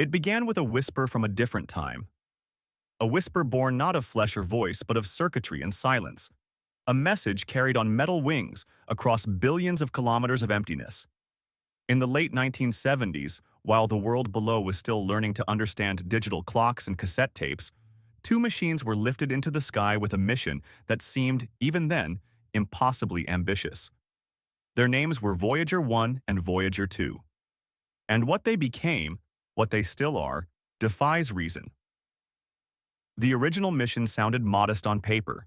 It began with a whisper from a different time, a whisper born not of flesh or voice, but of circuitry and silence, a message carried on metal wings across billions of kilometers of emptiness. In the late 1970s, while the world below was still learning to understand digital clocks and cassette tapes, two machines were lifted into the sky with a mission that seemed, even then, impossibly ambitious. Their names were Voyager 1 and Voyager 2. And what they became, what they still are, defies reason. The original mission sounded modest on paper.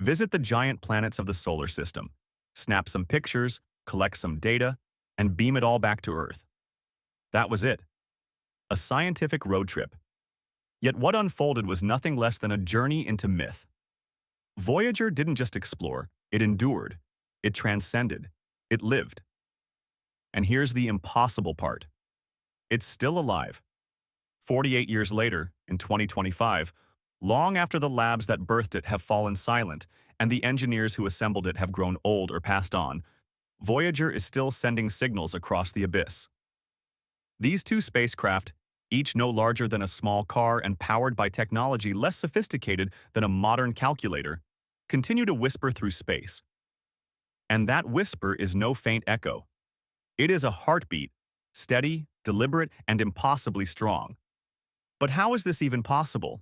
Visit the giant planets of the solar system, snap some pictures, collect some data, and beam it all back to Earth. That was it. A scientific road trip. Yet what unfolded was nothing less than a journey into myth. Voyager didn't just explore, it endured, it transcended, it lived. And here's the impossible part. It's still alive. 48 years later, in 2025, long after the labs that birthed it have fallen silent and the engineers who assembled it have grown old or passed on, Voyager is still sending signals across the abyss. These two spacecraft, each no larger than a small car and powered by technology less sophisticated than a modern calculator, continue to whisper through space. And that whisper is no faint echo. It is a heartbeat, steady, deliberate, and impossibly strong. But how is this even possible?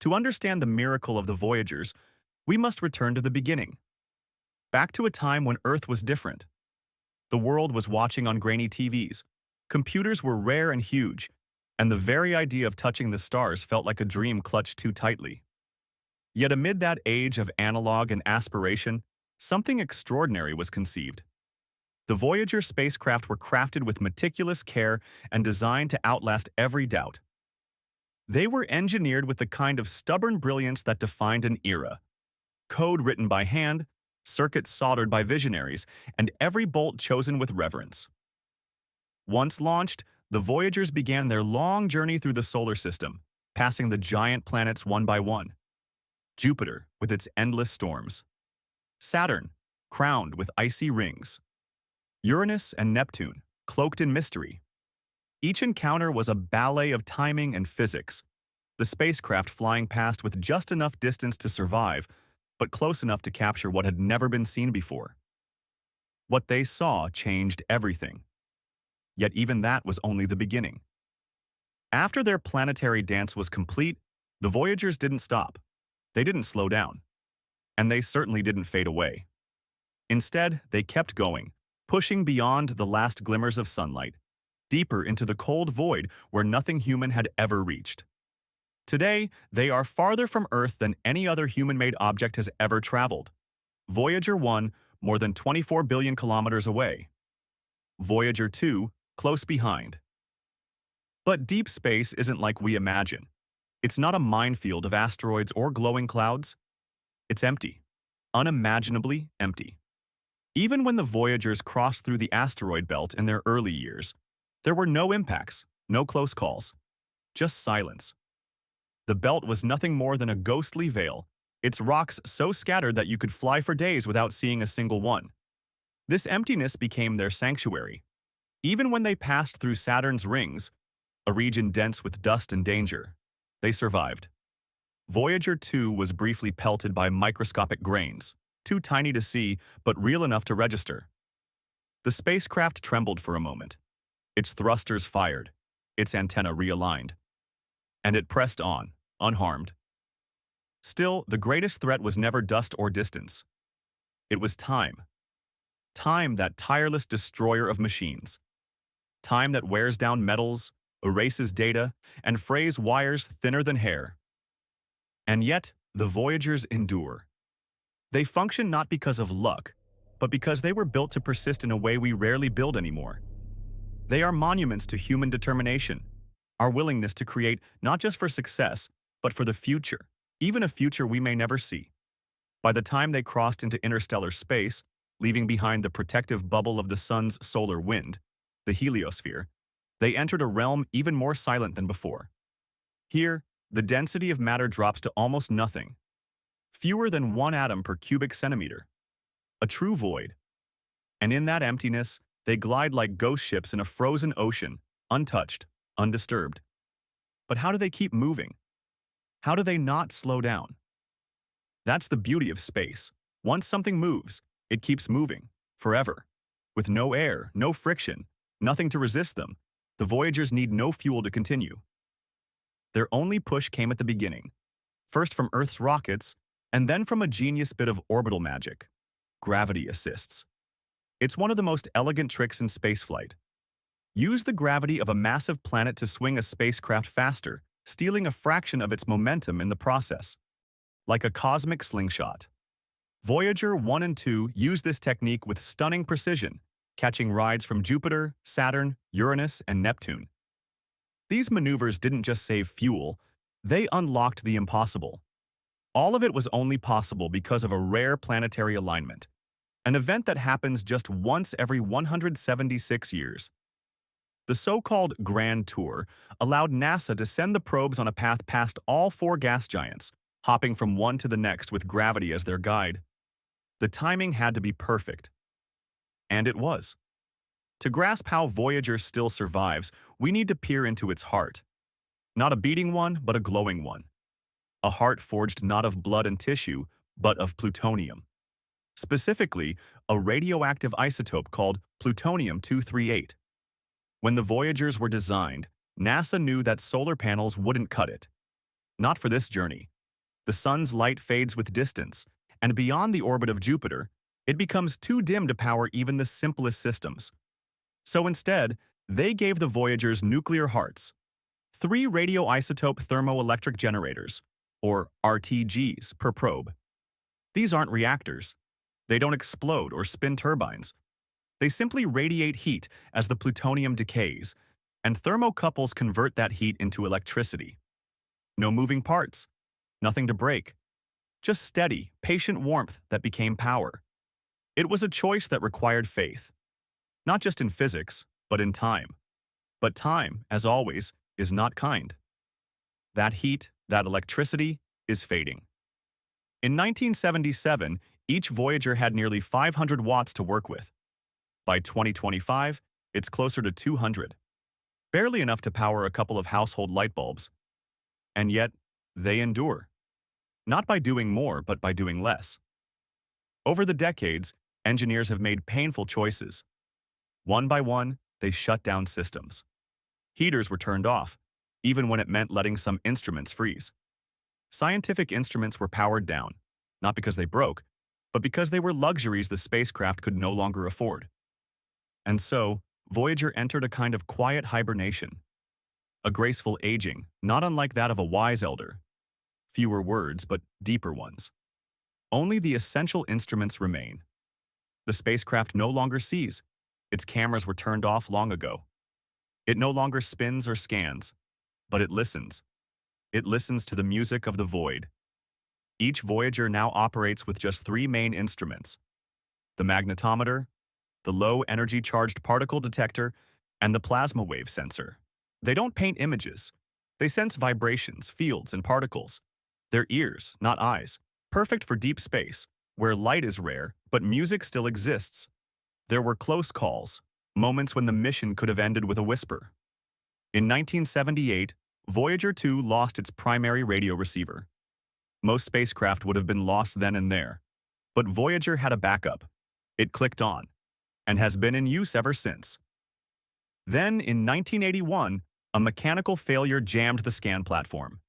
To understand the miracle of the Voyagers, we must return to the beginning. Back to a time when Earth was different. The world was watching on grainy TVs. Computers were rare and huge, and the very idea of touching the stars felt like a dream clutched too tightly. Yet amid that age of analog and aspiration, something extraordinary was conceived. The Voyager spacecraft were crafted with meticulous care and designed to outlast every doubt. They were engineered with the kind of stubborn brilliance that defined an era. Code written by hand, circuits soldered by visionaries, and every bolt chosen with reverence. Once launched, the Voyagers began their long journey through the solar system, passing the giant planets one by one. Jupiter, with its endless storms. Saturn, crowned with icy rings. Uranus and Neptune, cloaked in mystery. Each encounter was a ballet of timing and physics, the spacecraft flying past with just enough distance to survive, but close enough to capture what had never been seen before. What they saw changed everything. Yet even that was only the beginning. After their planetary dance was complete, the Voyagers didn't stop. They didn't slow down. And they certainly didn't fade away. Instead, they kept going, pushing beyond the last glimmers of sunlight, deeper into the cold void where nothing human had ever reached. Today, they are farther from Earth than any other human-made object has ever traveled. Voyager 1, more than 24 billion kilometers away. Voyager 2, close behind. But deep space isn't like we imagine. It's not a minefield of asteroids or glowing clouds. It's empty, unimaginably empty. Even when the Voyagers crossed through the asteroid belt in their early years, there were no impacts, no close calls, just silence. The belt was nothing more than a ghostly veil, its rocks so scattered that you could fly for days without seeing a single one. This emptiness became their sanctuary. Even when they passed through Saturn's rings, a region dense with dust and danger, they survived. Voyager 2 was briefly pelted by microscopic grains, too tiny to see but real enough to register. The spacecraft trembled for a moment. Its thrusters fired, its antenna realigned. And it pressed on, unharmed. Still, the greatest threat was never dust or distance. It was time. Time, that tireless destroyer of machines. Time that wears down metals, erases data, and frays wires thinner than hair. And yet, the Voyagers endure. They function not because of luck, but because they were built to persist in a way we rarely build anymore. They are monuments to human determination, our willingness to create not just for success, but for the future, even a future we may never see. By the time they crossed into interstellar space, leaving behind the protective bubble of the sun's solar wind, the heliosphere, they entered a realm even more silent than before. Here, the density of matter drops to almost nothing, fewer than 1 atom per cubic centimeter, a true void. And in that emptiness, they glide like ghost ships in a frozen ocean, untouched, undisturbed. But how do they keep moving? How do they not slow down? That's the beauty of space. Once something moves, it keeps moving, forever. With no air, no friction, nothing to resist them, the Voyagers need no fuel to continue. Their only push came at the beginning, first from Earth's rockets, and then from a genius bit of orbital magic: gravity assists. It's one of the most elegant tricks in spaceflight. Use the gravity of a massive planet to swing a spacecraft faster, stealing a fraction of its momentum in the process, like a cosmic slingshot. Voyager 1 and 2 used this technique with stunning precision, catching rides from Jupiter, Saturn, Uranus, and Neptune. These maneuvers didn't just save fuel, they unlocked the impossible. All of it was only possible because of a rare planetary alignment, an event that happens just once every 176 years. The so-called Grand Tour allowed NASA to send the probes on a path past all four gas giants, hopping from one to the next with gravity as their guide. The timing had to be perfect. And it was. To grasp how Voyager still survives, we need to peer into its heart. Not a beating one, but a glowing one. A heart forged not of blood and tissue, but of plutonium. Specifically, a radioactive isotope called plutonium-238. When the Voyagers were designed, NASA knew that solar panels wouldn't cut it. Not for this journey. The sun's light fades with distance, and beyond the orbit of Jupiter, it becomes too dim to power even the simplest systems. So instead, they gave the Voyagers nuclear hearts, 3 radioisotope thermoelectric generators, or RTGs, per probe. These aren't reactors. They don't explode or spin turbines. They simply radiate heat as the plutonium decays, and thermocouples convert that heat into electricity. No moving parts, nothing to break. Just steady, patient warmth that became power. It was a choice that required faith. Not just in physics, but in time. But time, as always, is not kind. That heat, that electricity, is fading. In 1977, each Voyager had nearly 500 watts to work with. By 2025, it's closer to 200. Barely enough to power a couple of household light bulbs. And yet, they endure. Not by doing more, but by doing less. Over the decades, engineers have made painful choices. One by one, they shut down systems. Heaters were turned off, even when it meant letting some instruments freeze. Scientific instruments were powered down, not because they broke, but because they were luxuries the spacecraft could no longer afford. And so, Voyager entered a kind of quiet hibernation. A graceful aging, not unlike that of a wise elder. Fewer words, but deeper ones. Only the essential instruments remain. The spacecraft no longer sees. Its cameras were turned off long ago. It no longer spins or scans, but it listens. It listens to the music of the void. Each Voyager now operates with just 3 main instruments: the magnetometer, the low-energy charged particle detector, and the plasma wave sensor. They don't paint images. They sense vibrations, fields, and particles. They're ears, not eyes, perfect for deep space, where light is rare, but music still exists. There were close calls, moments when the mission could have ended with a whisper. In 1978, Voyager 2 lost its primary radio receiver. Most spacecraft would have been lost then and there. But Voyager had a backup. It clicked on, and has been in use ever since. Then, in 1981, a mechanical failure jammed the scan platform.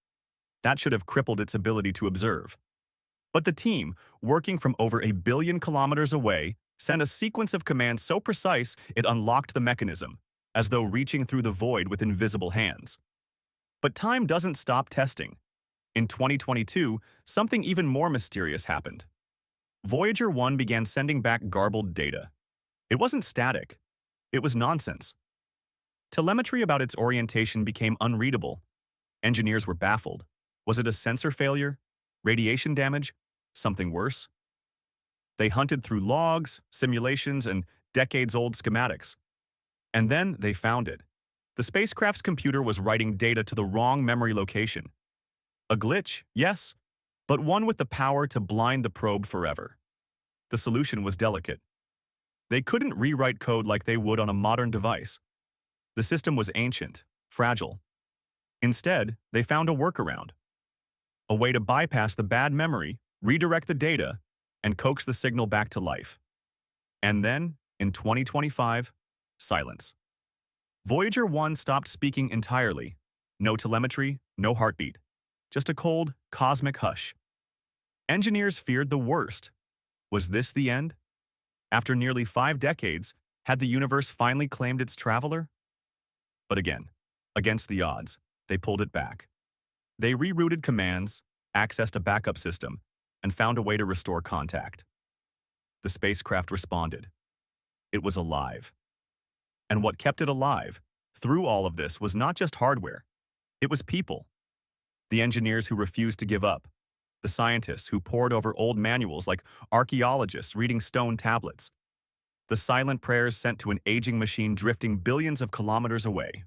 That should have crippled its ability to observe. But the team, working from over 1 billion kilometers away, sent a sequence of commands so precise it unlocked the mechanism, as though reaching through the void with invisible hands. But time doesn't stop testing. In 2022, something even more mysterious happened. Voyager 1 began sending back garbled data. It wasn't static. It was nonsense. Telemetry about its orientation became unreadable. Engineers were baffled. Was it a sensor failure? Radiation damage? Something worse? They hunted through logs, simulations, and decades-old schematics. And then they found it. The spacecraft's computer was writing data to the wrong memory location. A glitch, yes, but one with the power to blind the probe forever. The solution was delicate. They couldn't rewrite code like they would on a modern device. The system was ancient, fragile. Instead, they found a workaround, a way to bypass the bad memory, redirect the data, and coax the signal back to life. And then, in 2025, silence. Voyager 1 stopped speaking entirely. No telemetry, no heartbeat. Just a cold, cosmic hush. Engineers feared the worst. Was this the end? After nearly 5 decades, had the universe finally claimed its traveler? But again, against the odds, they pulled it back. They rerouted commands, accessed a backup system, and found a way to restore contact. The spacecraft responded. It was alive. And what kept it alive, through all of this, was not just hardware. It was people. The engineers who refused to give up. The scientists who pored over old manuals like archaeologists reading stone tablets. The silent prayers sent to an aging machine drifting billions of kilometers away.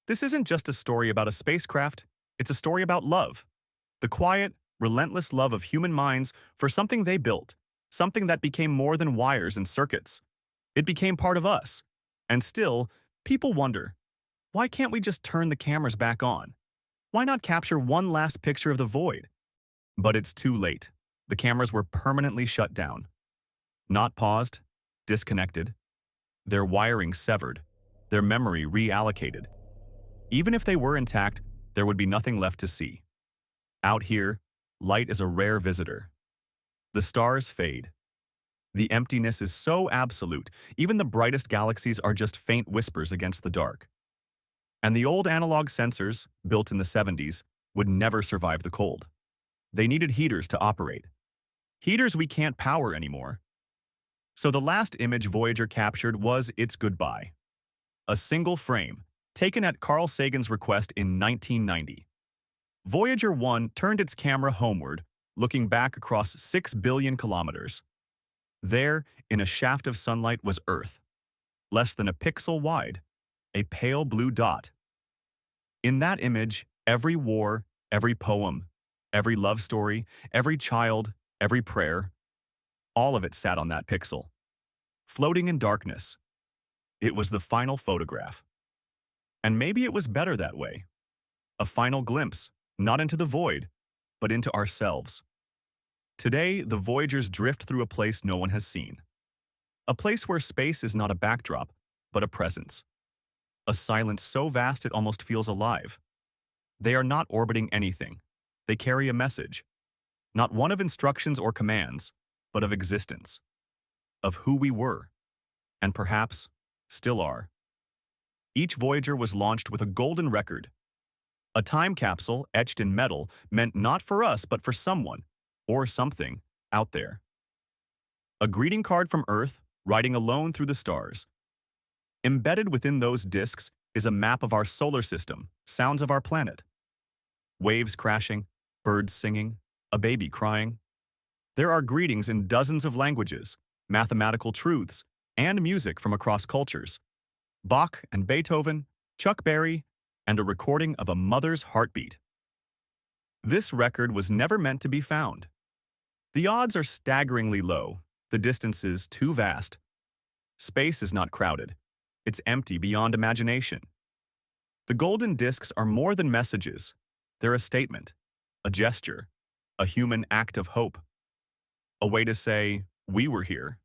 This isn't just a story about a spacecraft, it's a story about love. The quiet, relentless love of human minds for something they built, something that became more than wires and circuits. It became part of us. And still, people wonder, why can't we just turn the cameras back on? Why not capture one last picture of the void? But it's too late. The cameras were permanently shut down. Not paused, disconnected. Their wiring severed, their memory reallocated. Even if they were intact, there would be nothing left to see. Out here, light is a rare visitor. The stars fade. The emptiness is so absolute, even the brightest galaxies are just faint whispers against the dark. And the old analog sensors, built in the 70s, would never survive the cold. They needed heaters to operate. Heaters we can't power anymore. So the last image Voyager captured was its goodbye. A single frame, taken at Carl Sagan's request in 1990. Voyager 1 turned its camera homeward, looking back across 6 billion kilometers. There, in a shaft of sunlight, was Earth, less than a pixel wide, a pale blue dot. In that image, every war, every poem, every love story, every child, every prayer, all of it sat on that pixel, floating in darkness. It was the final photograph. And maybe it was better that way. A final glimpse, not into the void, but into ourselves. Today, the Voyagers drift through a place no one has seen. A place where space is not a backdrop, but a presence. A silence so vast it almost feels alive. They are not orbiting anything. They carry a message. Not one of instructions or commands, but of existence. Of who we were. And perhaps, still are. Each Voyager was launched with a golden record. A time capsule etched in metal meant not for us but for someone, or something, out there. A greeting card from Earth, riding alone through the stars. Embedded within those disks is a map of our solar system, sounds of our planet. Waves crashing, birds singing, a baby crying. There are greetings in dozens of languages, mathematical truths, and music from across cultures. Bach and Beethoven, Chuck Berry, and a recording of a mother's heartbeat. This record was never meant to be found. The odds are staggeringly low, the distances too vast. Space is not crowded. It's empty beyond imagination. The golden discs are more than messages. They're a statement, a gesture, a human act of hope. A way to say, we were here,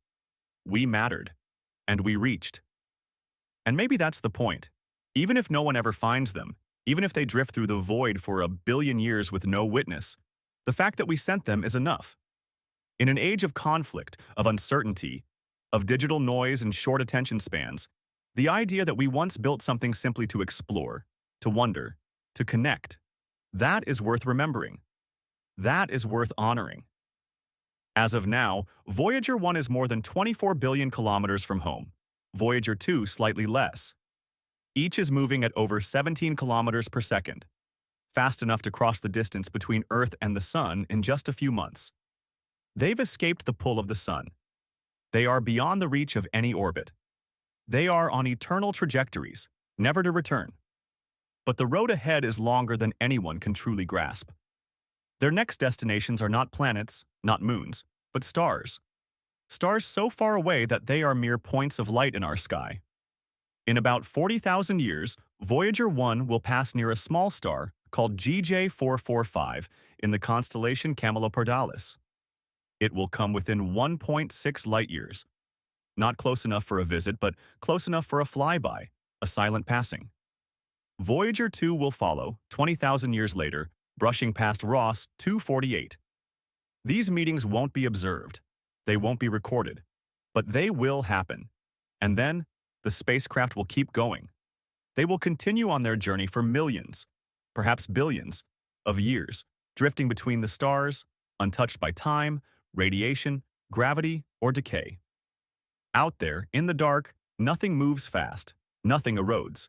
we mattered, and we reached. And maybe that's the point. Even if no one ever finds them, even if they drift through the void for a billion years with no witness, the fact that we sent them is enough. In an age of conflict, of uncertainty, of digital noise and short attention spans, the idea that we once built something simply to explore, to wonder, to connect, that is worth remembering. That is worth honoring. As of now, Voyager 1 is more than 24 billion kilometers from home. Voyager 2 slightly less. Each is moving at over 17 kilometers per second, fast enough to cross the distance between Earth and the Sun in just a few months. They've escaped the pull of the Sun. They are beyond the reach of any orbit. They are on eternal trajectories, never to return. But the road ahead is longer than anyone can truly grasp. Their next destinations are not planets, not moons, but stars. Stars so far away that they are mere points of light in our sky. In about 40,000 years, Voyager 1 will pass near a small star called GJ445 in the constellation Camelopardalis. It will come within 1.6 light-years. Not close enough for a visit, but close enough for a flyby, a silent passing. Voyager 2 will follow, 20,000 years later, brushing past Ross 248. These meetings won't be observed. They won't be recorded. But they will happen. And then, the spacecraft will keep going. They will continue on their journey for millions, perhaps billions, of years, drifting between the stars, untouched by time, radiation, gravity, or decay. Out there, in the dark, nothing moves fast, nothing erodes.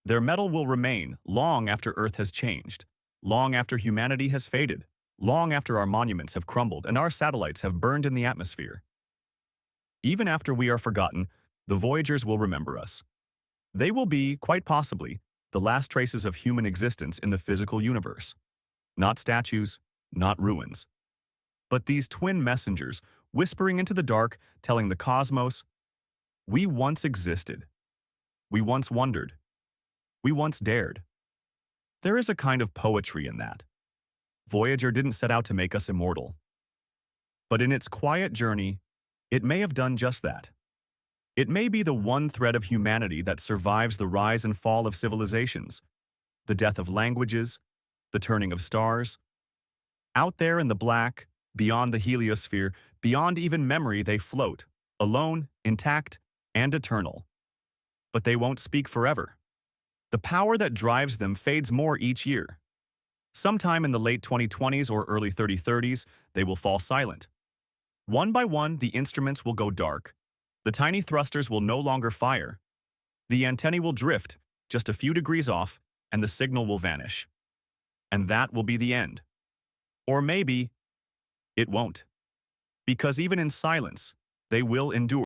Their metal will remain long after Earth has changed, long after humanity has faded, long after our monuments have crumbled and our satellites have burned in the atmosphere. Even after we are forgotten, the Voyagers will remember us. They will be, quite possibly, the last traces of human existence in the physical universe. Not statues, not ruins. But these twin messengers, whispering into the dark, telling the cosmos, we once existed. We once wondered. We once dared. There is a kind of poetry in that. Voyager didn't set out to make us immortal. But in its quiet journey, it may have done just that. It may be the one thread of humanity that survives the rise and fall of civilizations, the death of languages, the turning of stars. Out there in the black, beyond the heliosphere, beyond even memory, they float, alone, intact, and eternal. But they won't speak forever. The power that drives them fades more each year. Sometime in the late 2020s or early 3030s, they will fall silent. One by one, the instruments will go dark. The tiny thrusters will no longer fire. The antennae will drift, just a few degrees off, and the signal will vanish. And that will be the end. Or maybe it won't. Because even in silence, they will endure.